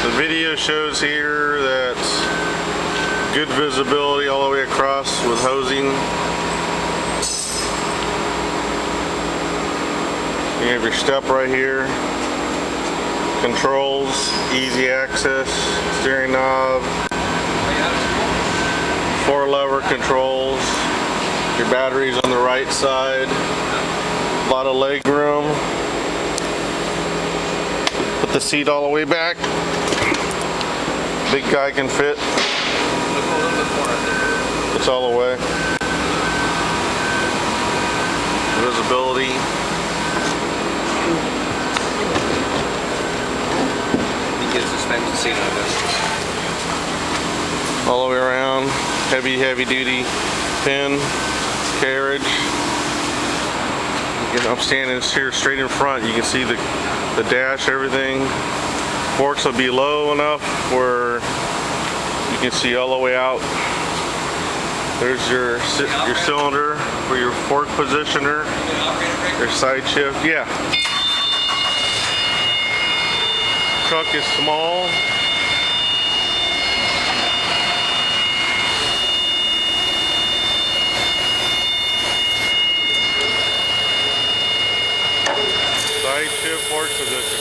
The video shows here that good visibility all the way across with hosing. You have your step right here. Controls, easy access, steering knob, 4 lever controls. Your battery's on the right side. A lot of leg room. Put the seat all the way back. Big guy can fit. It's all the way. Visibility. You get a suspension seat on this. All the way around. Heavy duty pin carriage. I'm standing here straight in front. You can see the dash, everything. Forks will be low enough where you can see all the way out. There's your cylinder for your fork positioner, your side shift. Yeah. Truck is small. Side shift fork position.